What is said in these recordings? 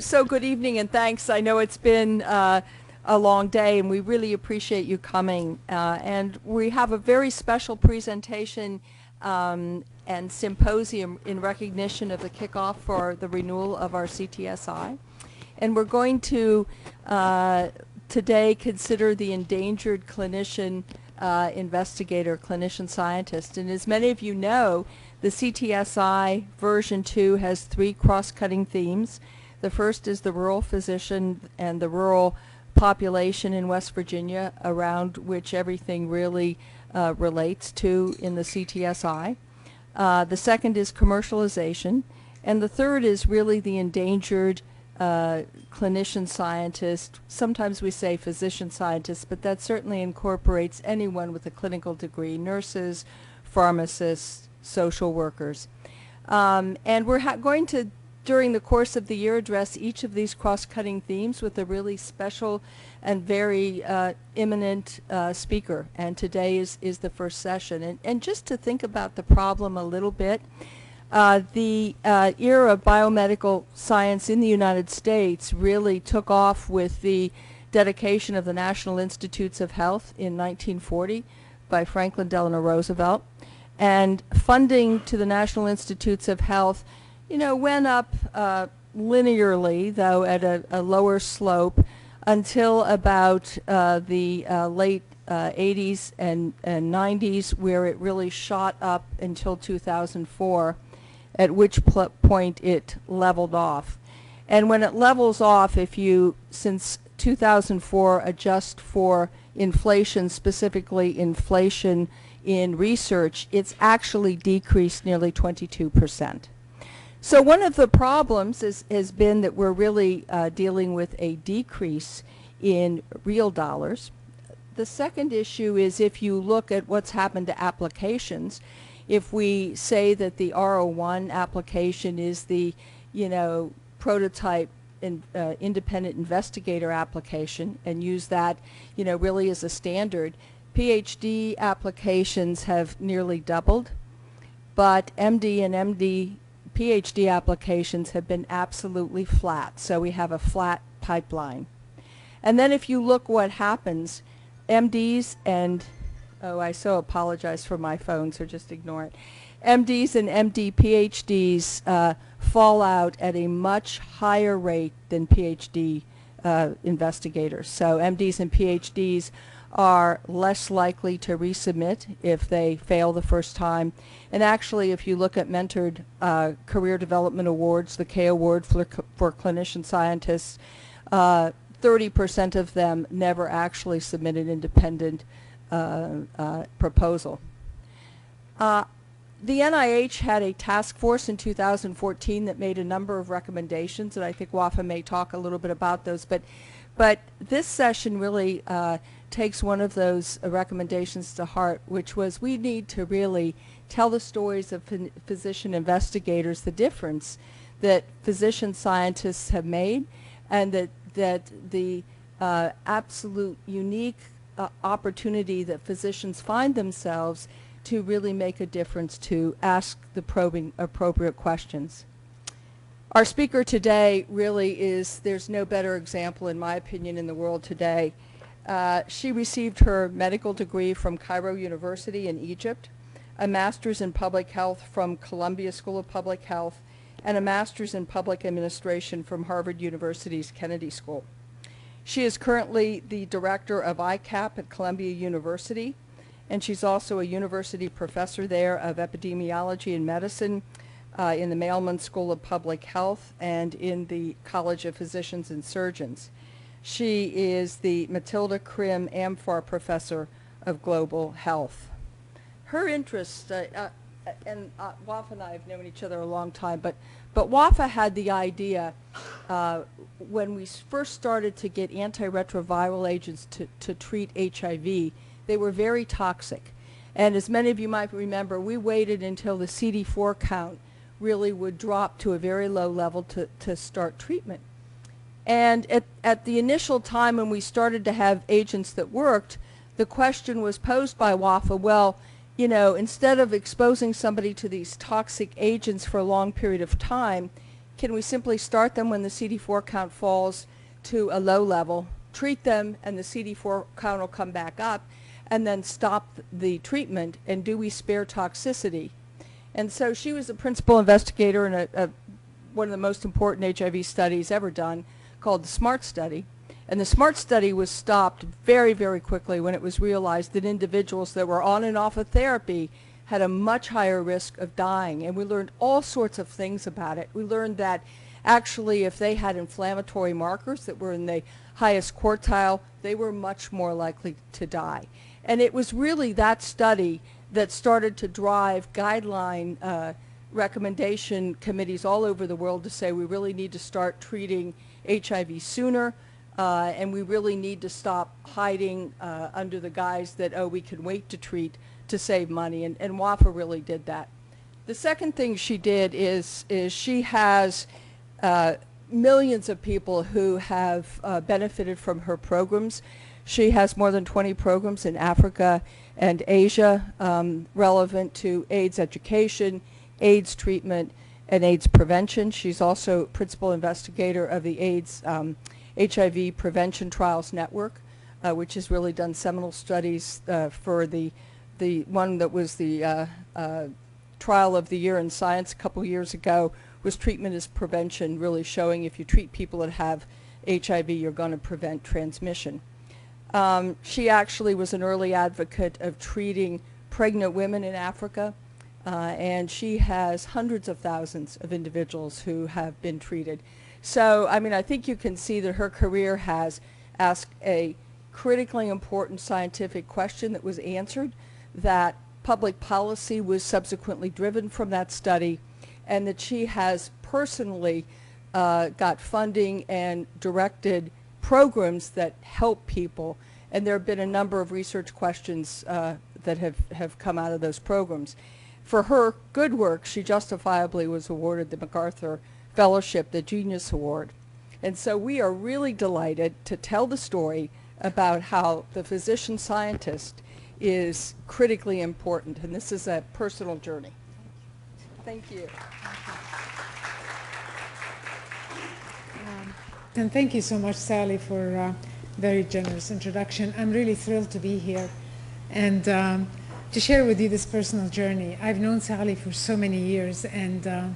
So good evening and thanks. I know it's been a long day and we really appreciate you coming. And we have a very special presentation and symposium in recognition of the kickoff for the renewal of our CTSI. And we're going to today consider the endangered clinician investigator, clinician-scientist. And as many of you know, the CTSI version 2 has 3 cross-cutting themes. The first is the rural physician and the rural population in West Virginia, around which everything really relates to in the CTSI. The second is commercialization. And the third is really the endangered clinician scientist. Sometimes we say physician scientist, but that certainly incorporates anyone with a clinical degree, nurses, pharmacists, social workers. And we're going to, during the course of the year, address each of these cross-cutting themes with a really special and very eminent speaker. And today is the first session. And just to think about the problem a little bit, the era of biomedical science in the United States really took off with the dedication of the National Institutes of Health in 1940 by Franklin Delano Roosevelt. And funding to the National Institutes of Health, you know, went up linearly, though at a lower slope, until about the late 80s and 90s, where it really shot up until 2004, at which point it leveled off. And when it levels off, if you, since 2004, adjust for inflation, specifically inflation in research, it's actually decreased nearly 22%. So one of the problems has been that we're really dealing with a decrease in real dollars. The second issue is, if you look at what's happened to applications, if we say that the R01 application is the, you know, prototype independent investigator application, and use that, you know, really as a standard, PhD applications have nearly doubled, but MD and PhD applications have been absolutely flat. So we have a flat pipeline. And then if you look what happens, MDs and, oh, I so apologize for my phone, so just ignore it. MDs and MD PhDs fall out at a much higher rate than PhD investigators. So MDs and PhDs are less likely to resubmit if they fail the first time. And actually, if you look at mentored career development awards, the K Award for clinician scientists, 30% of them never actually submit an independent proposal. The NIH had a task force in 2014 that made a number of recommendations, and I think Wafaa may talk a little bit about those. But this session really takes one of those recommendations to heart, which was we need to really tell the stories of physician investigators, the difference that physician scientists have made, and that the absolute unique opportunity that physicians find themselves to really make a difference, to ask the probing appropriate questions. Our speaker today really is, there's no better example, in my opinion, in the world today. She received her medical degree from Cairo University in Egypt, a master's in public health from Columbia School of Public Health, and a master's in public administration from Harvard University's Kennedy School. She is currently the director of ICAP at Columbia University, and she's also a university professor there of epidemiology and medicine in the Mailman School of Public Health and in the College of Physicians and Surgeons. She is the Matilda Krim Amfar Professor of Global Health. Her interests, and Wafaa and I have known each other a long time, but Wafaa had the idea when we first started to get antiretroviral agents to treat HIV, they were very toxic. And as many of you might remember, we waited until the CD4 count really would drop to a very low level to start treatment. And at the initial time when we started to have agents that worked, the question was posed by Wafaa, well, you know, instead of exposing somebody to these toxic agents for a long period of time, can we simply start them when the CD4 count falls to a low level, treat them, and the CD4 count will come back up, and then stop the treatment, and do we spare toxicity? And so she was the principal investigator in one of the most important HIV studies ever done, called the SMART study. And the SMART study was stopped very, very quickly when it was realized that individuals that were on and off of therapy had a much higher risk of dying. And we learned all sorts of things about it. We learned that actually if they had inflammatory markers that were in the highest quartile, they were much more likely to die. And it was really that study that started to drive guideline recommendation committees all over the world to say we really need to start treating HIV sooner, and we really need to stop hiding under the guise that, oh, we can wait to treat to save money, and Wafaa really did that. The second thing she did is she has millions of people who have benefited from her programs. She has more than 20 programs in Africa and Asia relevant to AIDS education, AIDS treatment, and AIDS prevention. She's also principal investigator of the AIDS HIV Prevention Trials Network, which has really done seminal studies for the one that was the trial of the year in science a couple years ago, was treatment as prevention, really showing if you treat people that have HIV, you're going to prevent transmission. She actually was an early advocate of treating pregnant women in Africa, and she has hundreds of thousands of individuals who have been treated. So, I mean, I think you can see that her career has asked a critically important scientific question that was answered, that public policy was subsequently driven from that study, and that she has personally got funding and directed programs that help people. And there have been a number of research questions that have come out of those programs. For her good work, she justifiably was awarded the MacArthur Fellowship, the Genius Award. And so we are really delighted to tell the story about how the physician-scientist is critically important. And this is a personal journey. Thank you. And thank you so much, Sally, for a very generous introduction. I'm really thrilled to be here and to share with you this personal journey. I've known Sally for so many years, and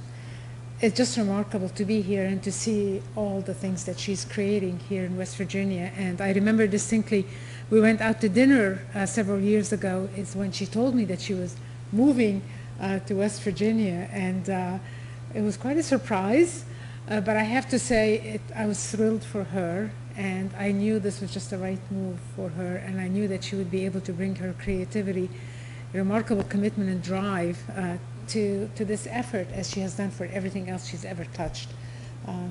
it's just remarkable to be here and to see all the things that she's creating here in West Virginia. And I remember distinctly, we went out to dinner several years ago. It's when she told me that she was moving to West Virginia, and it was quite a surprise. But I have to say, I was thrilled for her, and I knew this was just the right move for her, and I knew that she would be able to bring her creativity, remarkable commitment and drive to this effort, as she has done for everything else she's ever touched.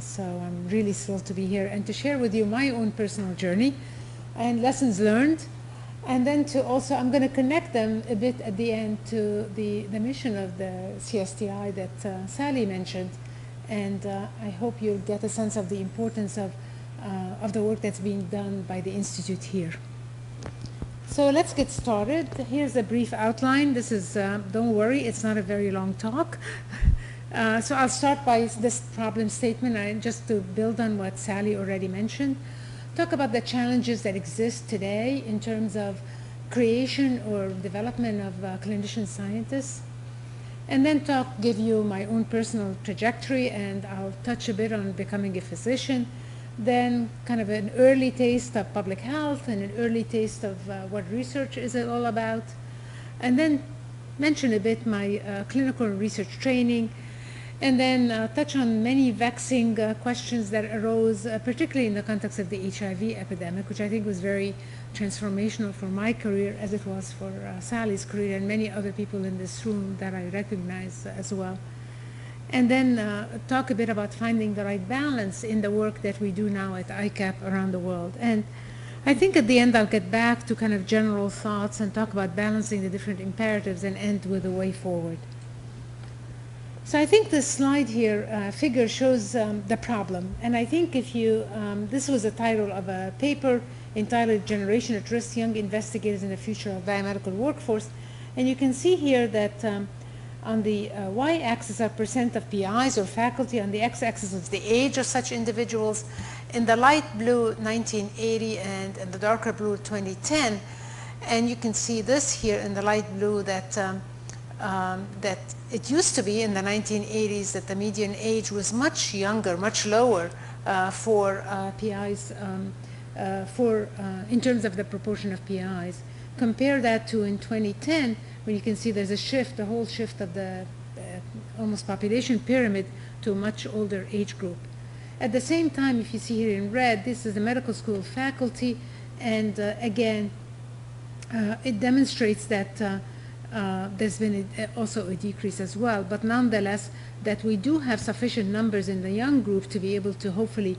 So I'm really thrilled to be here and to share with you my own personal journey and lessons learned, and then to also, I'm going to connect them a bit at the end to the mission of the CSTI that Sally mentioned. And I hope you'll get a sense of the importance of the work that's being done by the Institute here. So let's get started. Here's a brief outline. This is, don't worry, it's not a very long talk. So I'll start by this problem statement, just to build on what Sally already mentioned. Talk about the challenges that exist today in terms of creation or development of clinician-scientists. And then give you my own personal trajectory, and I'll touch a bit on becoming a physician. Then kind of an early taste of public health and an early taste of what research is all about. And then mention a bit my clinical research training. And then touch on many vexing questions that arose, particularly in the context of the HIV epidemic, which I think was very transformational for my career, as it was for Sally's career and many other people in this room that I recognize as well. And then talk a bit about finding the right balance in the work that we do now at ICAP around the world. And I think at the end I'll get back to kind of general thoughts and talk about balancing the different imperatives and end with a way forward. So I think this slide here figure shows the problem. And I think if you, this was the title of a paper entitled Generation at Risk, Young Investigators in the Future of Biomedical Workforce. And you can see here that On the y-axis are percent of PIs or faculty. On the x-axis is the age of such individuals. In the light blue, 1980, and in the darker blue, 2010. And you can see this here in the light blue that that it used to be in the 1980s that the median age was much younger, much lower for PIs, in terms of the proportion of PIs. Compare that to in 2010, when you can see there's a shift, a whole shift of the almost population pyramid to a much older age group. At the same time, if you see here in red, this is the medical school faculty, and again, it demonstrates that there's been also a decrease as well, but nonetheless, that we do have sufficient numbers in the young group to be able to hopefully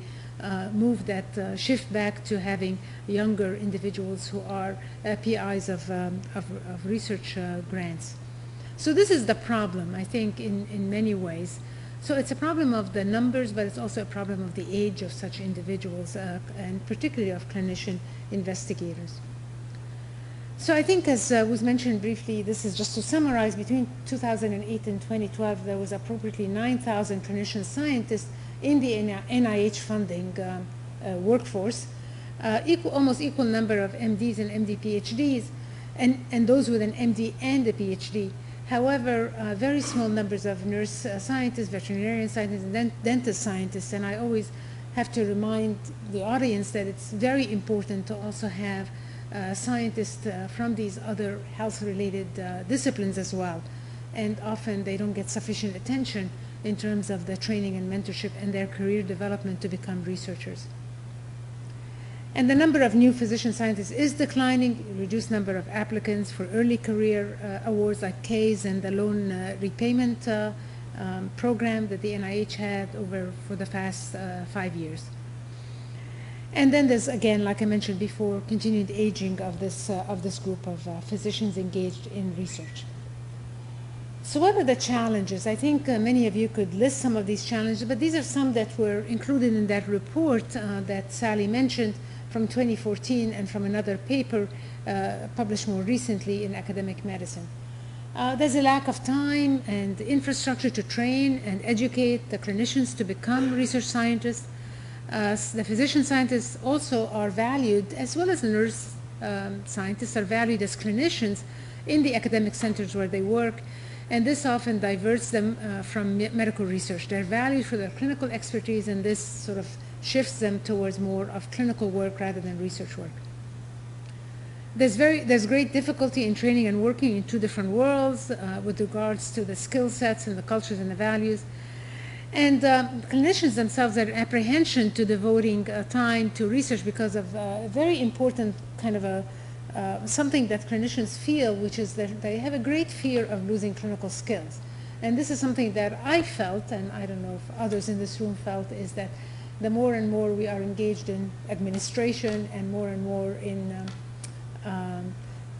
move that shift back to having younger individuals who are PIs of research grants. So this is the problem, I think, in many ways. So it's a problem of the numbers, but it's also a problem of the age of such individuals, and particularly of clinician investigators. So I think, as was mentioned briefly, this is just to summarize, between 2008 and 2012, there was approximately 9,000 clinician-scientists in the NIH funding workforce, almost equal number of MDs and MD PhDs, and those with an MD and a PhD. However, very small numbers of nurse scientists, veterinarian scientists, and dentist scientists, and I always have to remind the audience that it's very important to also have scientists from these other health-related disciplines as well. And often they don't get sufficient attention in terms of the training and mentorship and their career development to become researchers. And the number of new physician scientists is declining, reduced number of applicants for early career awards like CASE and the loan repayment program that the NIH had for the past 5 years. And then there's, again, like I mentioned before, continued aging of this group of physicians engaged in research. So what are the challenges? I think many of you could list some of these challenges, but these are some that were included in that report that Sally mentioned from 2014 and from another paper published more recently in Academic Medicine. There's a lack of time and infrastructure to train and educate the clinicians to become research scientists. The physician scientists also are valued, as well as the nurse scientists are valued as clinicians in the academic centers where they work, and this often diverts them from medical research. They're valued for their clinical expertise, and this sort of shifts them towards more of clinical work rather than research work. There's great difficulty in training and working in two different worlds with regards to the skill sets and the cultures and the values. And clinicians themselves are apprehension to devoting time to research because of a very important kind of something that clinicians feel, which is that they have a great fear of losing clinical skills. And this is something that I felt, and I don't know if others in this room felt, is that the more and more we are engaged in administration and more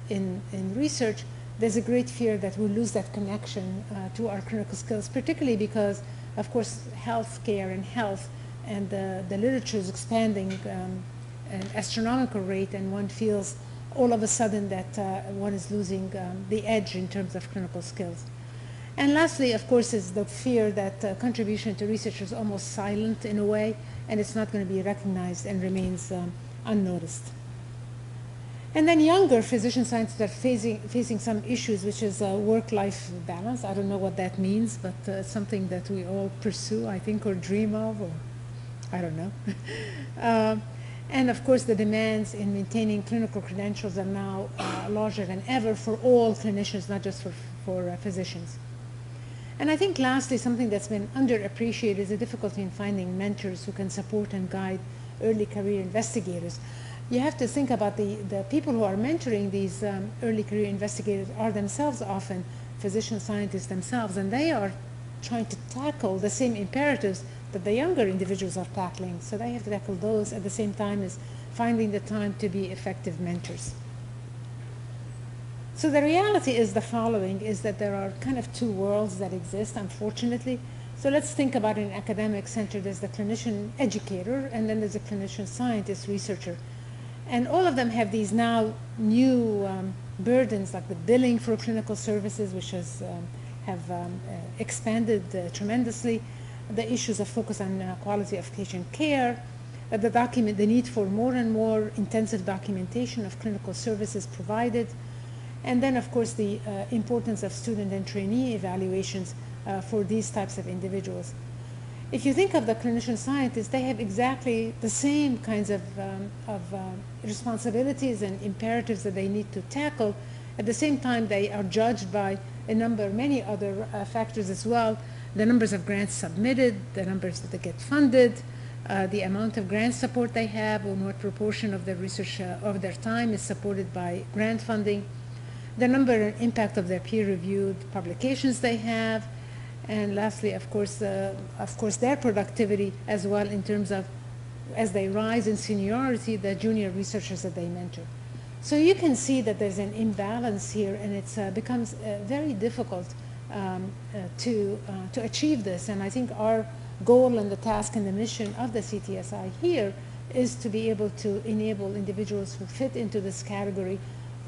in research, there's a great fear that we'll lose that connection to our clinical skills, particularly because, of course, healthcare and health and the literature is expanding at an astronomical rate, and one feels all of a sudden that one is losing the edge in terms of clinical skills. And lastly, of course, is the fear that contribution to research is almost silent in a way, and it's not going to be recognized and remains unnoticed. And then younger physician scientists are facing some issues, which is work-life balance. I don't know what that means, but it's something that we all pursue, I think, or dream of, or I don't know. And of course, the demands in maintaining clinical credentials are now larger than ever for all clinicians, not just for physicians. And I think lastly, something that's been underappreciated is the difficulty in finding mentors who can support and guide early career investigators. You have to think about the people who are mentoring these early career investigators are themselves often physician scientists themselves, and they are trying to tackle the same imperatives that the younger individuals are tackling. So they have to tackle those at the same time as finding the time to be effective mentors. So the reality is the following, is that there are kind of two worlds that exist, unfortunately. So let's think about an academic center. There's the clinician educator, and then there's a clinician scientist researcher. And all of them have these now new burdens, like the billing for clinical services, which have expanded tremendously. The issues of focus on quality of patient care, the need for more and more intensive documentation of clinical services provided, and then of course the importance of student and trainee evaluations for these types of individuals. If you think of the clinician scientists, they have exactly the same kinds of responsibilities and imperatives that they need to tackle. At the same time, they are judged by many other factors as well. The numbers of grants submitted, the numbers that they get funded, the amount of grant support they have, and what proportion of their research of their time is supported by grant funding, the number and impact of their peer-reviewed publications they have, and lastly, of course, their productivity as well in terms of, as they rise in seniority, the junior researchers that they mentor. So you can see that there's an imbalance here, and it becomes very difficult to achieve this. And I think our goal and the task and the mission of the CTSI here is to be able to enable individuals who fit into this category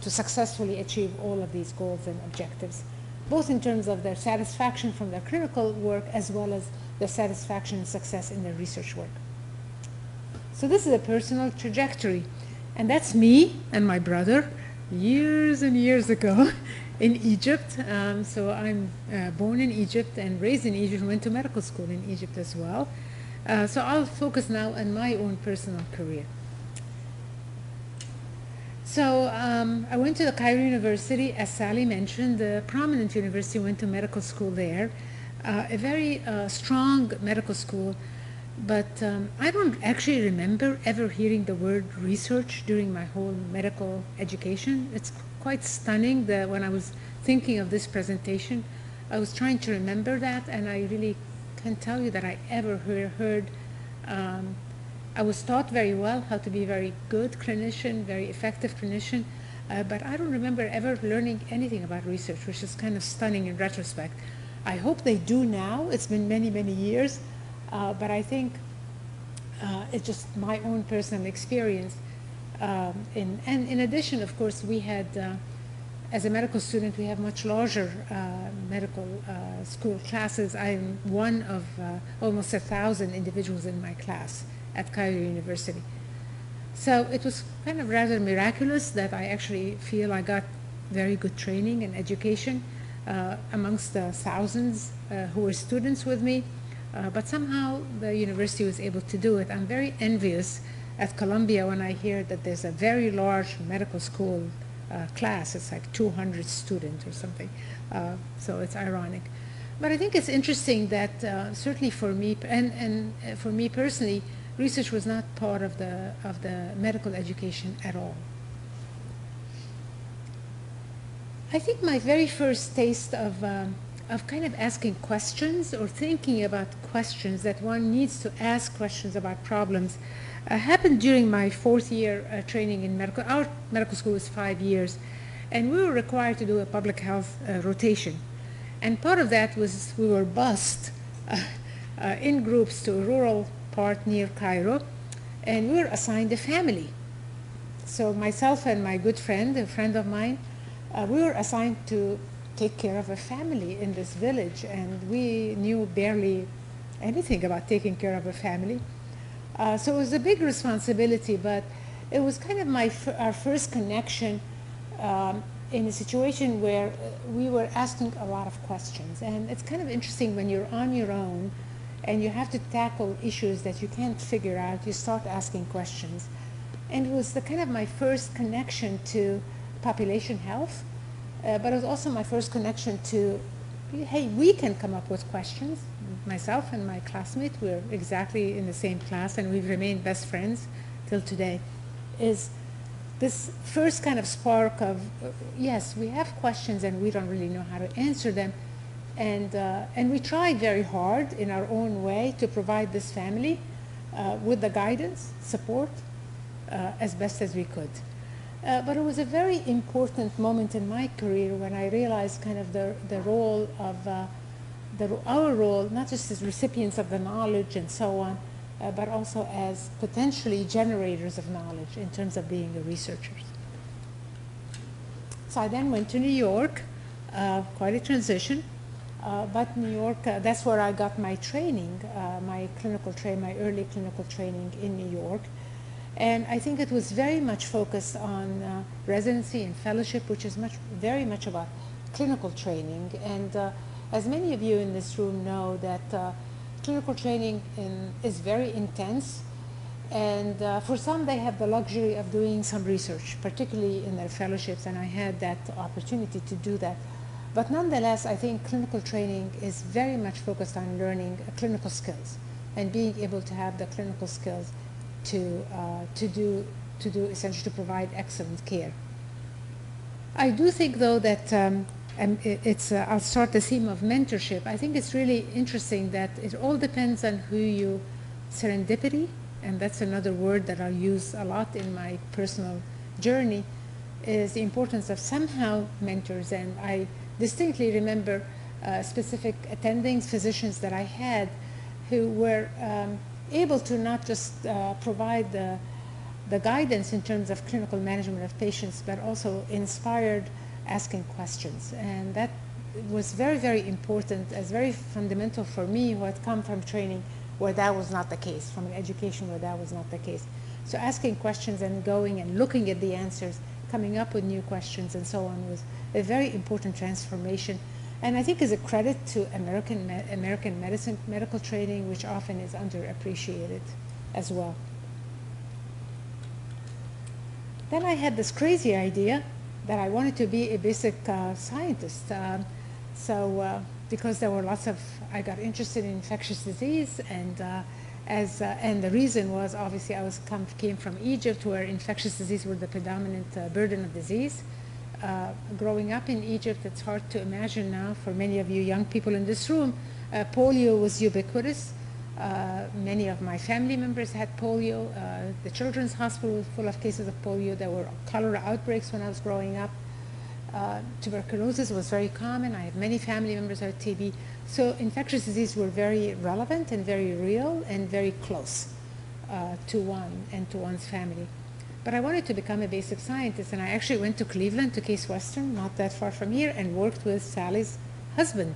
to successfully achieve all of these goals and objectives, both in terms of their satisfaction from their clinical work as well as their satisfaction and success in their research work. So this is a personal trajectory. And that's me and my brother years and years ago in Egypt. So I'm born in Egypt and raised in Egypt, went to medical school in Egypt as well. So I'll focus now on my own personal career. So I went to the Cairo University, as Sally mentioned, a prominent university, went to medical school there, a very strong medical school, but I don't actually remember ever hearing the word research during my whole medical education. It's quite stunning that when I was thinking of this presentation, I was trying to remember that, and I really can't tell you that I ever heard I was taught very well how to be a very good clinician, very effective clinician, but I don't remember ever learning anything about research, which is kind of stunning in retrospect. I hope they do now. It's been many, many years, but I think it's just my own personal experience. And in addition, of course, we had, as a medical student, we have much larger medical school classes. I'm one of almost 1,000 individuals in my class at Cairo University. So it was kind of rather miraculous that I actually feel I got very good training and education amongst the thousands who were students with me, but somehow the university was able to do it. I'm very envious at Columbia when I hear that there's a very large medical school class. It's like 200 students or something, so it's ironic. But I think it's interesting that certainly for me, and for me personally, research was not part of the medical education at all. I think my very first taste of kind of asking questions or thinking about questions, that one needs to ask questions about problems, happened during my 4th year training in medical. Our medical school is 5 years, and we were required to do a public health rotation. And part of that was we were bused in groups to a rural part near Cairo, and we were assigned a family. So myself and my good friend, a friend of mine, we were assigned to take care of a family in this village, and we knew barely anything about taking care of a family. So it was a big responsibility, but it was kind of our first connection in a situation where we were asking a lot of questions. And it's kind of interesting when you're on your own and you have to tackle issues that you can't figure out, you start asking questions. And it was the kind of my first connection to population health, but it was also my first connection to, hey, we can come up with questions. Myself and my classmate, we're exactly in the same class, and we've remained best friends till today, is this first kind of spark of, yes, we have questions and we don't really know how to answer them. And we tried very hard in our own way to provide this family with the guidance, support, as best as we could. But it was a very important moment in my career when I realized kind of the role of, our role, not just as recipients of the knowledge and so on, but also as potentially generators of knowledge in terms of being a researcher. So I then went to New York, quite a transition. But New York, that's where I got my training, my early clinical training in New York. And I think it was very much focused on residency and fellowship, which is very much about clinical training. And as many of you in this room know, that clinical training is very intense. And for some, they have the luxury of doing some research, particularly in their fellowships, and I had that opportunity to do that. But nonetheless, I think clinical training is very much focused on learning clinical skills and being able to have the clinical skills to do essentially to provide excellent care. I do think, though, that I'll start the theme of mentorship. I think it's really interesting that it all depends on who you serendipity, and that's another word that I'll use a lot in my personal journey, is the importance of somehow mentors. And I distinctly remember specific attending physicians that I had who were able to not just provide the guidance in terms of clinical management of patients, but also inspired asking questions. And that was very, very important, as very fundamental for me, who had come from training where that was not the case, from an education where that was not the case. So asking questions and going and looking at the answers, coming up with new questions and so on, was a very important transformation. And I think is a credit to American medicine, medical training, which often is underappreciated as well. Then I had this crazy idea that I wanted to be a basic scientist. Because there were I got interested in infectious disease, and the reason was, obviously, I came from Egypt, where infectious disease were the predominant burden of disease. Growing up in Egypt, it's hard to imagine now for many of you young people in this room, polio was ubiquitous. Many of my family members had polio. The Children's Hospital was full of cases of polio. There were cholera outbreaks when I was growing up. Tuberculosis was very common. I have many family members who had TB. So infectious disease were very relevant and very real and very close to one and to one's family. But I wanted to become a basic scientist, and I actually went to Cleveland, to Case Western, not that far from here, and worked with Sally's husband,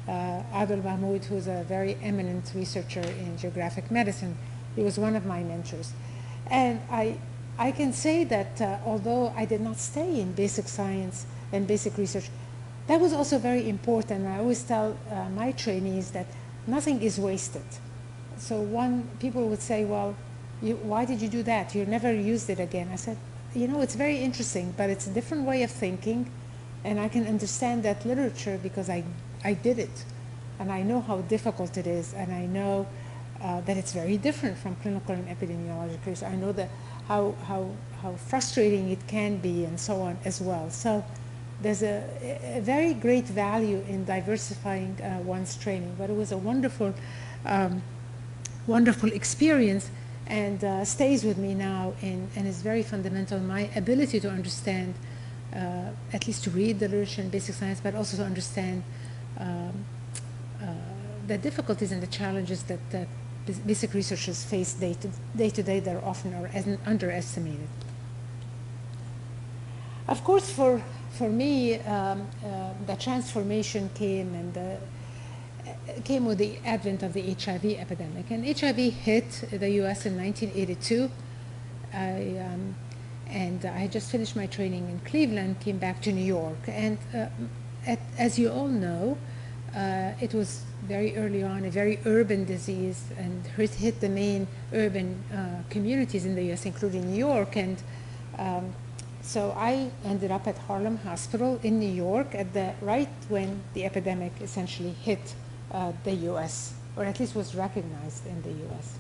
Adil Mahmoud, who's a very eminent researcher in geographic medicine. He was one of my mentors. And I can say that although I did not stay in basic science and basic research, that was also very important. I always tell my trainees that nothing is wasted. So people would say, well, why did you do that? You never used it again. I said, it's very interesting, but it's a different way of thinking, and I can understand that literature because I did it, and I know how difficult it is, and I know that it's very different from clinical and epidemiological research. I know that how frustrating it can be and so on as well. So there's a very great value in diversifying one's training, but it was a wonderful, wonderful experience, and stays with me now, and is very fundamental in my ability to understand, at least to read the literature in basic science, but also to understand the difficulties and the challenges that basic researchers face day to day that are often underestimated. Of course, for me, the transformation came with the advent of the HIV epidemic. And HIV hit the US in 1982. And I had just finished my training in Cleveland, came back to New York. And as you all know, it was very early on a very urban disease, and hit the main urban communities in the US, including New York. And so I ended up at Harlem Hospital in New York right when the epidemic essentially hit the US, or at least was recognized in the US.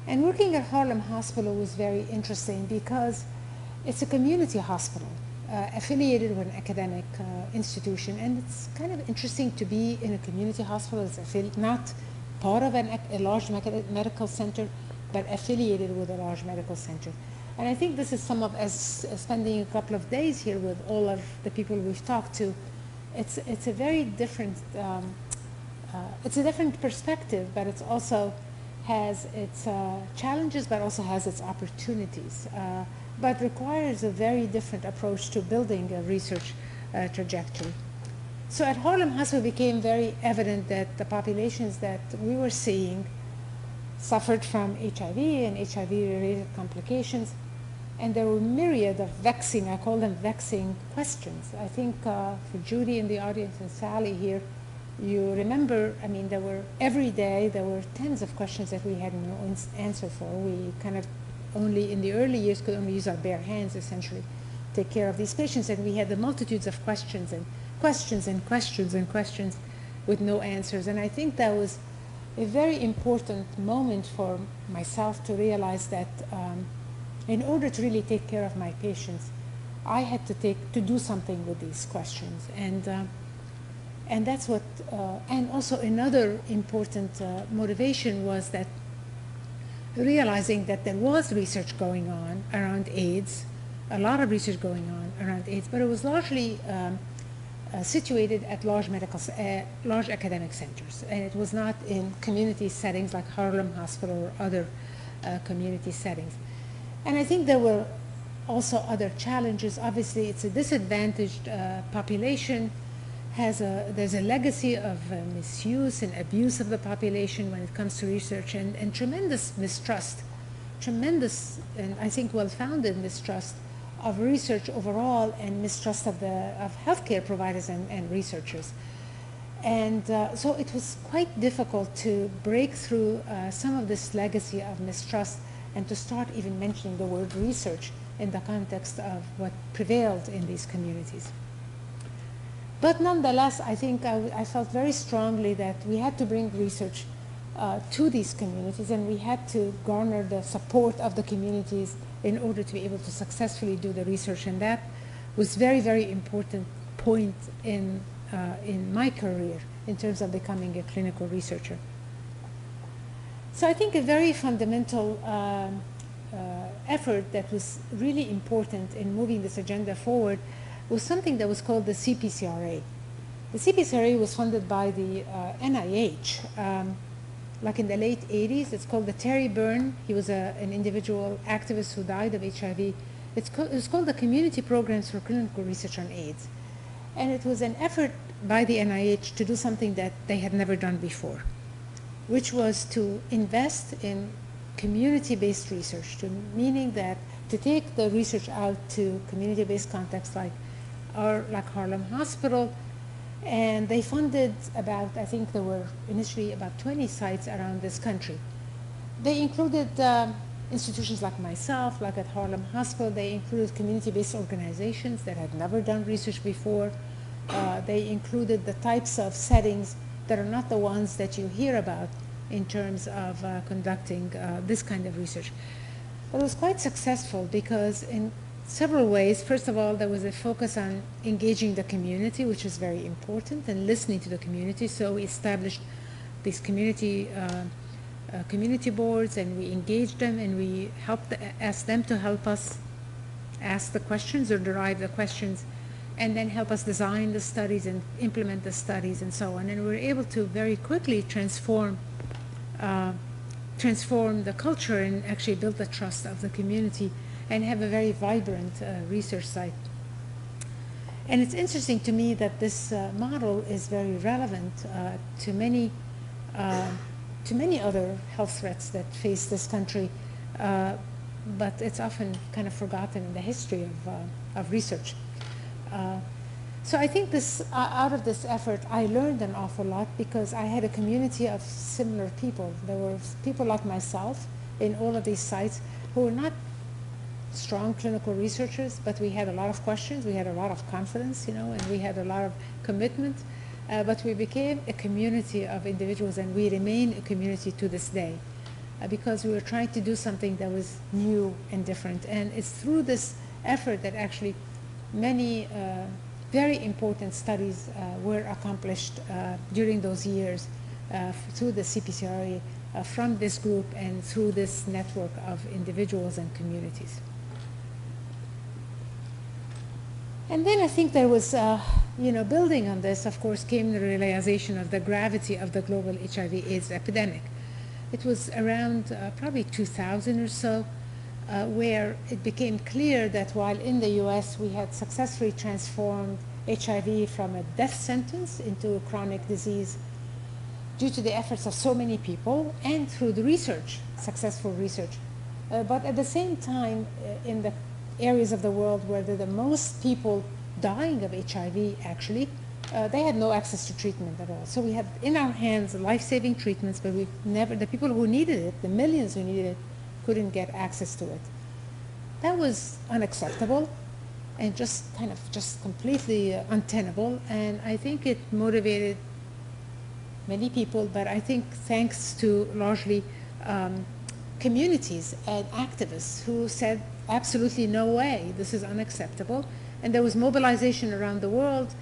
And working at Harlem Hospital was very interesting because it's a community hospital affiliated with an academic institution, and it's kind of interesting to be in a community hospital. It's not part of a large medical center, but affiliated with a large medical center. And I think this is as spending a couple of days here with all of the people we've talked to, it's a very different, it's a different perspective, but it also has its challenges, but also has its opportunities, but requires a very different approach to building a research trajectory. So at Harlem Hospital, it became very evident that the populations that we were seeing suffered from HIV and HIV-related complications, and there were myriad of vexing, I call them vexing questions. I think for Judy in the audience and Sally here, you remember, I mean, every day there were tens of questions that we had no answer for. We kind of only, in the early years, could only use our bare hands, essentially, take care of these patients, and we had the multitudes of questions and questions and questions and questions with no answers. And I think that was a very important moment for myself to realize that in order to really take care of my patients, I had to do something with these questions. And that's what, and also another important motivation was that realizing that there was research going on around AIDS, a lot of research going on around AIDS, but it was largely situated at large academic centers, and it was not in community settings like Harlem Hospital or other community settings. And I think there were also other challenges. Obviously, it's a disadvantaged population. There's a legacy of misuse and abuse of the population when it comes to research, and tremendous mistrust, tremendous and I think well-founded mistrust of research overall, and mistrust of healthcare providers and researchers. And so it was quite difficult to break through some of this legacy of mistrust and to start even mentioning the word research in the context of what prevailed in these communities. But nonetheless, I think I felt very strongly that we had to bring research to these communities, and we had to garner the support of the communities in order to be able to successfully do the research. And that was very, very important point in my career in terms of becoming a clinical researcher. So I think a very fundamental effort that was really important in moving this agenda forward was something that was called the CPCRA. The CPCRA was funded by the NIH. Like in the late 80s, it's called the Terry Byrne. He was an individual activist who died of HIV. It was called the Community Programs for Clinical Research on AIDS. And it was an effort by the NIH to do something that they had never done before, which was to invest in community-based research, meaning that to take the research out to community-based contexts like Harlem Hospital. And they funded about, I think there were initially about 20 sites around this country. They included institutions like myself, like at Harlem Hospital. They included community-based organizations that had never done research before. They included the types of settings that are not the ones that you hear about in terms of conducting this kind of research. But it was quite successful because in several ways. First of all, there was a focus on engaging the community, which is very important, and listening to the community. So we established these community boards, and we engaged them, and we asked them to help us ask the questions or derive the questions, and then help us design the studies and implement the studies and so on. And we were able to very quickly transform the culture and actually build the trust of the community and have a very vibrant research site. And it's interesting to me that this model is very relevant to many other health threats that face this country, but it's often kind of forgotten in the history of research. So I think out of this effort, I learned an awful lot because I had a community of similar people. There were people like myself in all of these sites who were not strong clinical researchers, but we had a lot of questions, we had a lot of confidence, and we had a lot of commitment. But we became a community of individuals, and we remain a community to this day because we were trying to do something that was new and different. And it's through this effort that actually many very important studies were accomplished during those years through the CPCRA from this group and through this network of individuals and communities. And then I think there was, building on this, of course, came the realization of the gravity of the global HIV/AIDS epidemic. It was around probably 2000 or so, where it became clear that while in the US we had successfully transformed HIV from a death sentence into a chronic disease due to the efforts of so many people and through the research, successful research. But at the same time, in the areas of the world where there are the most people dying of HIV, actually, they had no access to treatment at all. So we had in our hands life-saving treatments, but we never, the people who needed it, the millions who needed it, couldn't get access to it. That was unacceptable and just completely untenable. And I think it motivated many people, but I think thanks to largely communities and activists who said, absolutely no way, this is unacceptable. And there was mobilization around the world,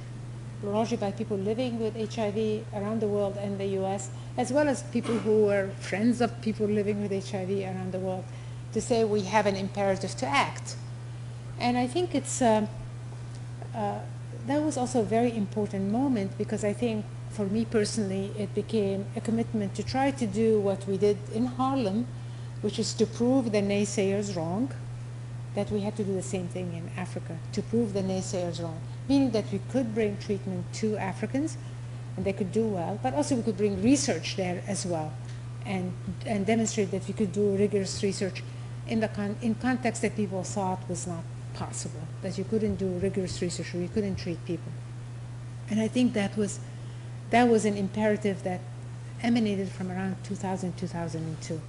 largely by people living with HIV around the world and the US, as well as people who were friends of people living with HIV around the world, to say we have an imperative to act. And I think it's, that was also a very important moment, because I think for me personally, it became a commitment to try to do what we did in Harlem, which is to prove the naysayers wrong, that we had to do the same thing in Africa, to prove the naysayers wrong, meaning that we could bring treatment to Africans, and they could do well, but also we could bring research there as well, and demonstrate that we could do rigorous research in context that people thought was not possible, that you couldn't do rigorous research or you couldn't treat people. And I think that was an imperative that emanated from around 2000, 2002.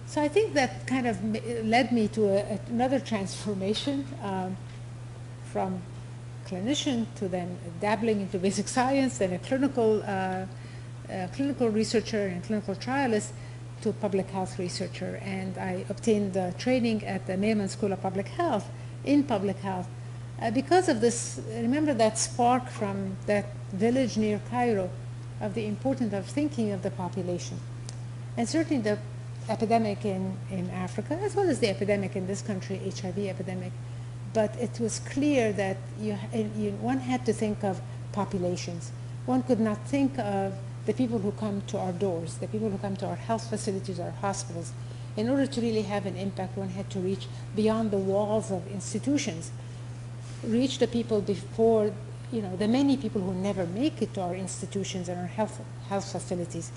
So I think that kind of led me to another transformation from clinician to then dabbling into basic science, then a clinical researcher and clinical trialist, to a public health researcher. And I obtained training at the Mailman School of Public Health in public health. Because of this, remember that spark from that village near Cairo of the importance of thinking of the population. And certainly the epidemic in Africa, as well as the epidemic in this country, HIV epidemic. But it was clear that one had to think of populations. One could not think of the people who come to our doors, the people who come to our health facilities, our hospitals. In order to really have an impact, one had to reach beyond the walls of institutions, reach the people before, the many people who never make it to our institutions and our health facilities.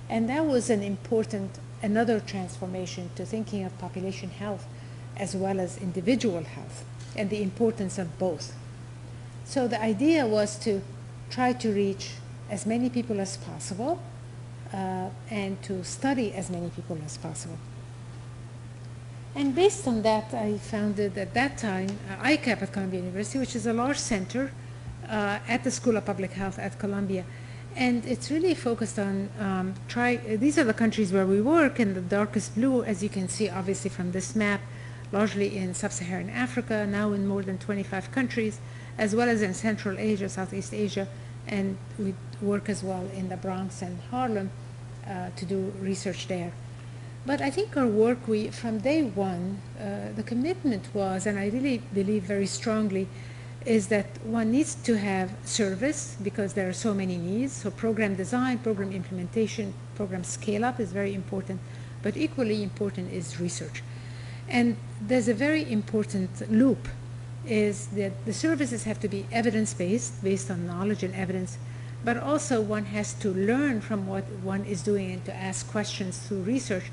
And that was another transformation to thinking of population health as well as individual health, and the importance of both. So the idea was to try to reach as many people as possible and to study as many people as possible. And based on that, I founded at that time ICAP at Columbia University, which is a large center at the School of Public Health at Columbia. And it's really focused on, these are the countries where we work in the darkest blue, as you can see obviously from this map, largely in sub-Saharan Africa, now in more than 25 countries, as well as in Central Asia, Southeast Asia, and we work as well in the Bronx and Harlem to do research there. But I think our work, from day one, the commitment was, and I really believe very strongly, is that one needs to have service because there are so many needs. So program design, program implementation, program scale-up is very important, but equally important is research. And there's a very important loop, is that the services have to be evidence-based, based on knowledge and evidence, but also one has to learn from what one is doing and to ask questions through research.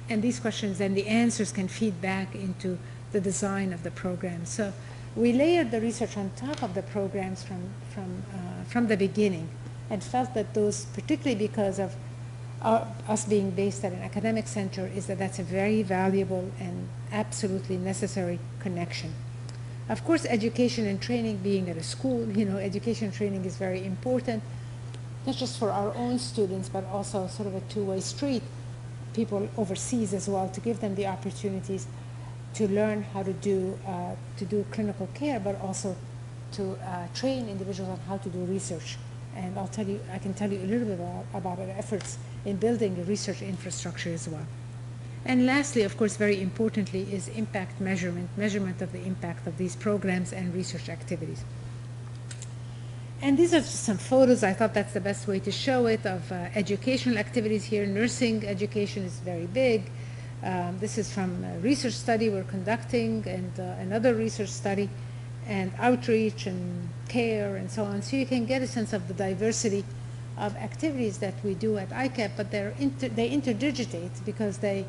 And these questions, then the answers can feed back into the design of the program. So we layered the research on top of the programs from the beginning, and felt that those, particularly because of us being based at an academic center, is that's a very valuable and absolutely necessary connection. Of course, education and training, being at a school, education and training is very important, not just for our own students, but also sort of a two-way street, people overseas as well, to give them the opportunities to learn how to do clinical care, but also to train individuals on how to do research. And I can tell you a little bit about our efforts in building a research infrastructure as well. And lastly, of course, very importantly, is impact measurement of the impact of these programs and research activities. And these are just some photos. I thought that's the best way to show it, of educational activities here. Nursing education is very big. This is from a research study we're conducting, and another research study. and outreach and care and so on. So you can get a sense of the diversity of activities that we do at ICAP, but they interdigitate because they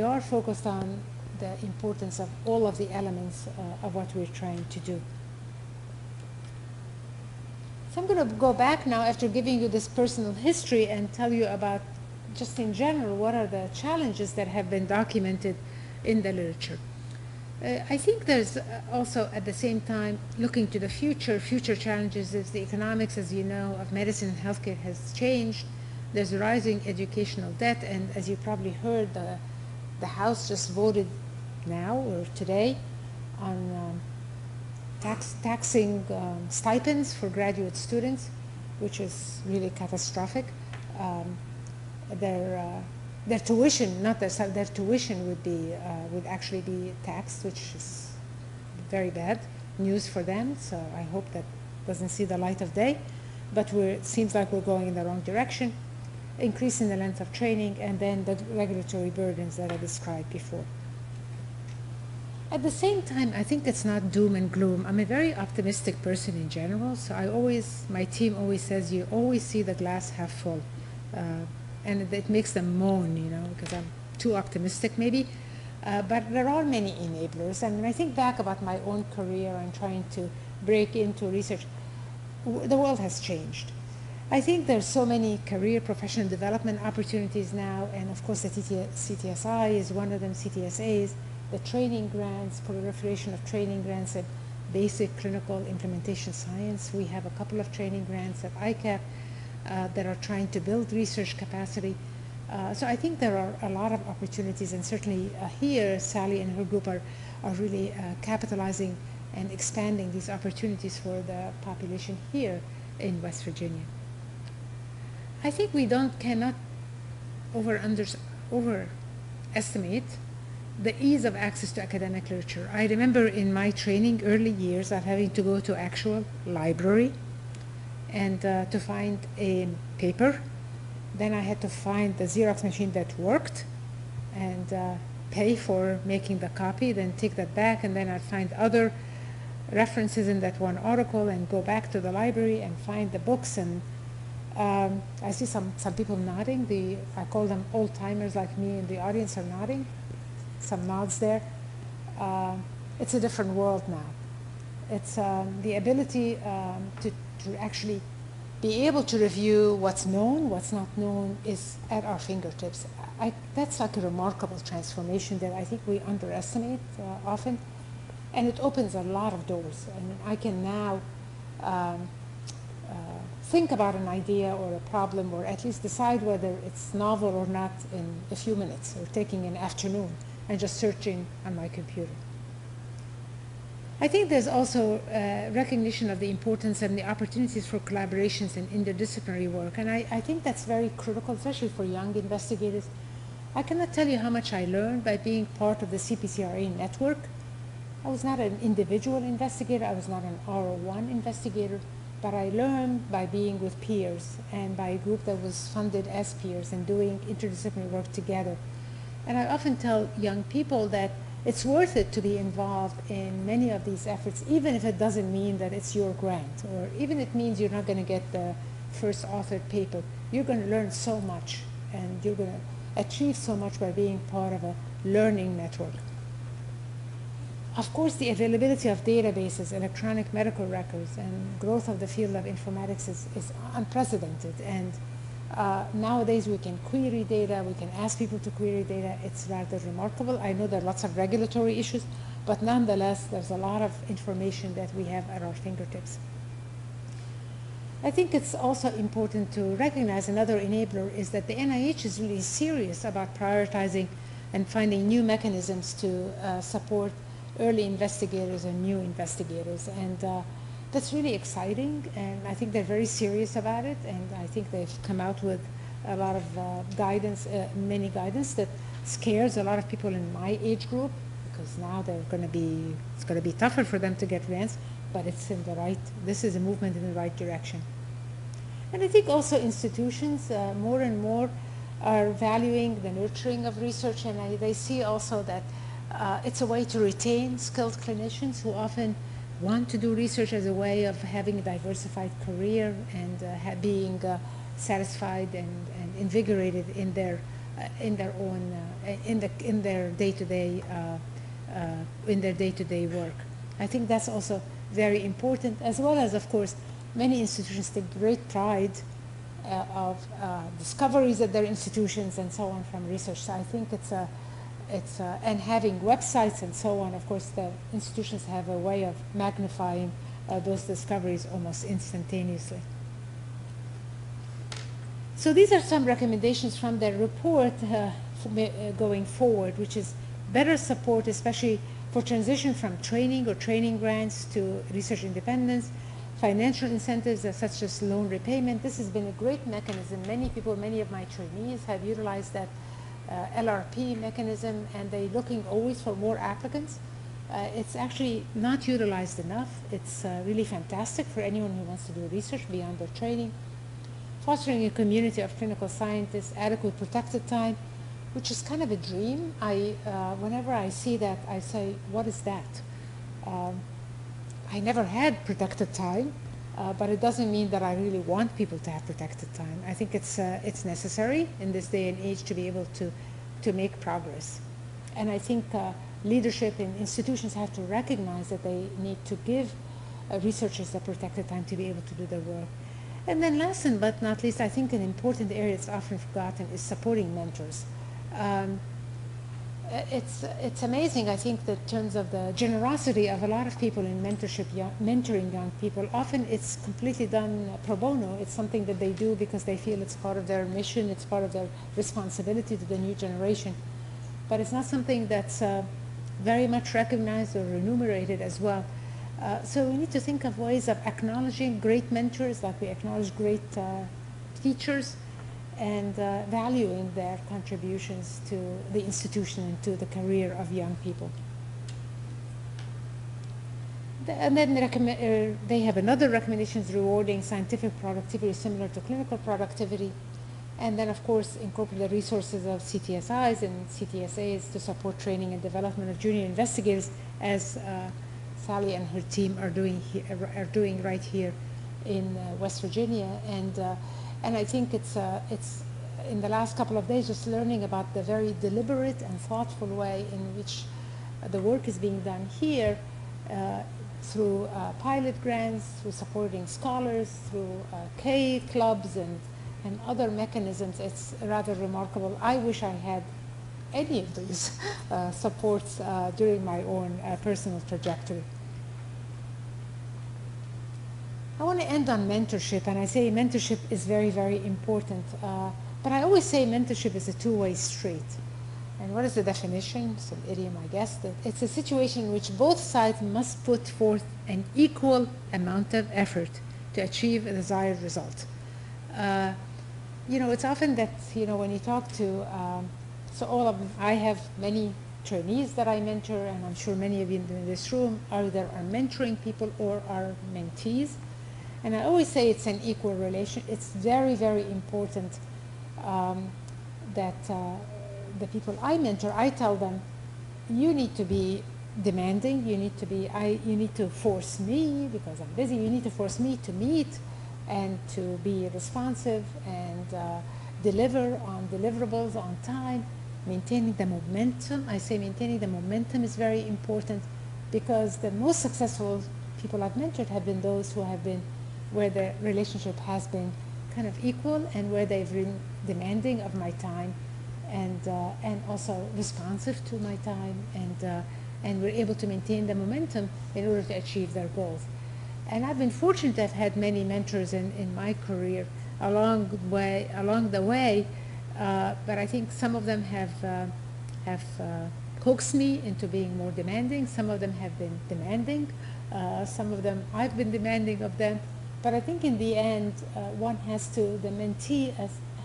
are focused on the importance of all of the elements of what we're trying to do. So I'm going to go back now after giving you this personal history and tell you about, just in general, what are the challenges that have been documented in the literature. I think there's also, at the same time, looking to the future challenges is the economics, as you know, of medicine and healthcare has changed. There's rising educational debt, and as you probably heard, the House just voted now or today on taxing stipends for graduate students, which is really catastrophic. Their tuition, not their tuition would actually be taxed, which is very bad news for them. So I hope that doesn't see the light of day. But it seems like we're going in the wrong direction. Increasing the length of training, and then the regulatory burdens that I described before. At the same time, I think it's not doom and gloom. I'm a very optimistic person in general, so my team always says you always see the glass half full. And it makes them moan, you know, because I'm too optimistic maybe. But there are many enablers, and when I think back about my own career and trying to break into research, the world has changed. I think there's so many career professional development opportunities now, and of course the CTSI is one of them, CTSAs, the training grants, proliferation of training grants in basic clinical implementation science. We have a couple of training grants at ICAP that are trying to build research capacity. So I think there are a lot of opportunities, and certainly here Sally and her group are really capitalizing and expanding these opportunities for the population here in West Virginia. I think we cannot overestimate the ease of access to academic literature. I remember in my training early years of having to go to actual library and to find a paper. Then I had to find the Xerox machine that worked and pay for making the copy, then take that back, and then I'd find other references in that one article and go back to the library and find the books. And I see some people nodding. I call them old-timers like me in the audience are nodding. Some nods there. It's a different world now. It's the ability to actually be able to review what's known, what's not known is at our fingertips. That's like a remarkable transformation that I think we underestimate often. And it opens a lot of doors. And I can now think about an idea or a problem, or at least decide whether it's novel or not in a few minutes, or taking an afternoon and just searching on my computer. I think there's also recognition of the importance and the opportunities for collaborations in interdisciplinary work. And I think that's very critical, especially for young investigators. I cannot tell you how much I learned by being part of the CPCRA network. I was not an individual investigator, I was not an R01 investigator, but I learned by being with peers and by a group that was funded as peers and doing interdisciplinary work together. And I often tell young people that it's worth it to be involved in many of these efforts, even if it doesn't mean that it's your grant, or even if it means you're not going to get the first authored paper. You're going to learn so much, and you're going to achieve so much by being part of a learning network. Of course, the availability of databases, electronic medical records, and growth of the field of informatics is unprecedented. And nowadays we can query data, we can ask people to query data. It's rather remarkable. I know there are lots of regulatory issues, but nonetheless, there's a lot of information that we have at our fingertips. I think it's also important to recognize another enabler is that the NIH is really serious about prioritizing and finding new mechanisms to support early investigators and new investigators. And that's really exciting, and I think they're very serious about it, and I think they've come out with a lot of guidance, many guidance that scares a lot of people in my age group, because now it's going to be tougher for them to get grants, but it's in the right, this is a movement in the right direction. And I think also institutions more and more are valuing the nurturing of research, and they see also that it's a way to retain skilled clinicians who often want to do research as a way of having a diversified career and being satisfied and invigorated in their own in their day-to-day work. I think that's also very important, as well as, of course, many institutions take great pride of discoveries at their institutions and so on from research. So I think and having websites and so on, of course, the institutions have a way of magnifying those discoveries almost instantaneously. So these are some recommendations from their report going forward, which is better support, especially for transition from training or training grants to research independence, financial incentives such as loan repayment. This has been a great mechanism. Many people, many of my trainees have utilized that LRP mechanism, and they're looking always for more applicants. It's actually not utilized enough. It's really fantastic for anyone who wants to do research beyond their training. Fostering a community of clinical scientists, adequate protected time, which is kind of a dream. Whenever I see that, I say, what is that? I never had protected time, but it doesn't mean that I really want people to have protected time. I think it's necessary in this day and age to be able to make progress. And I think leadership in institutions have to recognize that they need to give researchers the protected time to be able to do their work. And then last but not least, I think an important area that's often forgotten is supporting mentors. It's amazing, I think, that in terms of the generosity of a lot of people in mentorship, mentoring young people, often it's completely done pro bono. It's something that they do because they feel it's part of their mission, it's part of their responsibility to the new generation. But it's not something that's very much recognized or remunerated as well. So we need to think of ways of acknowledging great mentors, like we acknowledge great teachers, and valuing their contributions to the institution and to the career of young people. And then they have another recommendations rewarding scientific productivity similar to clinical productivity. And then, of course, incorporate the resources of CTSIs and CTSAs to support training and development of junior investigators, as Sally and her team are doing right here in West Virginia. And I think it's in the last couple of days just learning about the very deliberate and thoughtful way in which the work is being done here through pilot grants, through supporting scholars, through K clubs and other mechanisms. It's rather remarkable. I wish I had any of these supports during my own personal trajectory. I want to end on mentorship, and I say mentorship is very, very important. But I always say mentorship is a two-way street. And what is the definition? It's an idiom, I guess. That it's a situation in which both sides must put forth an equal amount of effort to achieve a desired result. You know, it's often that, you know, when you talk to, so all of them, I have many trainees that I mentor, and I'm sure many of you in this room either are mentoring people or are mentees. And I always say it's an equal relation. It's very, very important that the people I mentor, I tell them, you need to be demanding. You need to force me, because I'm busy. You need to force me to meet and to be responsive and deliver on deliverables on time, maintaining the momentum. I say maintaining the momentum is very important, because the most successful people I've mentored have been those who have been where the relationship has been kind of equal and where they've been demanding of my time and also responsive to my time, and we're able to maintain the momentum in order to achieve their goals. And I've been fortunate to have had many mentors in my career along the way, but I think some of them have coaxed me into being more demanding. Some of them have been demanding. Some of them I've been demanding of them. But I think in the end, the mentee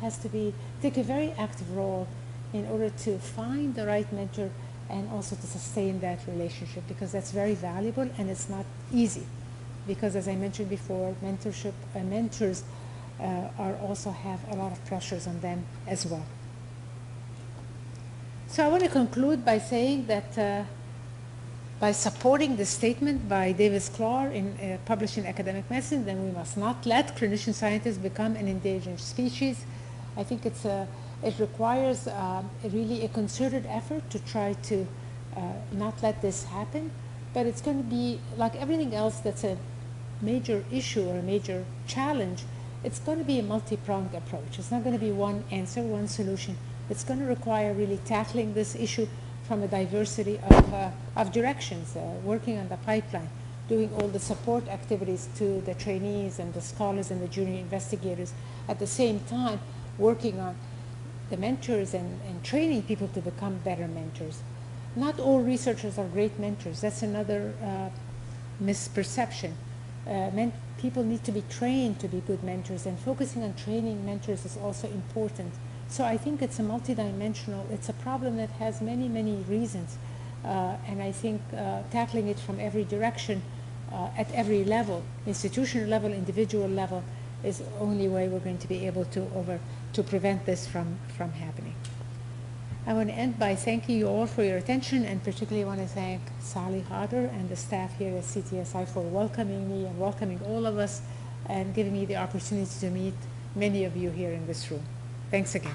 has to take a very active role in order to find the right mentor and also to sustain that relationship, because that's very valuable and it's not easy. Because as I mentioned before, mentors also have a lot of pressures on them as well. So I want to conclude by saying that by supporting the statement by Davis Clark published in Academic Medicine, then we must not let clinician scientists become an endangered species. I think it requires really a concerted effort to try to not let this happen, but it's going to be like everything else that's a major issue or a major challenge. It's going to be a multi-pronged approach. It's not going to be one answer, one solution. It's going to require really tackling this issue from a diversity of directions, working on the pipeline, doing all the support activities to the trainees and the scholars and the junior investigators, at the same time working on the mentors and training people to become better mentors. Not all researchers are great mentors. That's another misperception. People need to be trained to be good mentors, and focusing on training mentors is also important. So I think it's a multidimensional, it's a problem that has many, many reasons. And I think tackling it from every direction, at every level, institutional level, individual level, is the only way we're going to be able to prevent this from happening. I want to end by thanking you all for your attention, and particularly want to thank Sally Harder and the staff here at CTSI for welcoming me and welcoming all of us and giving me the opportunity to meet many of you here in this room. Thanks again.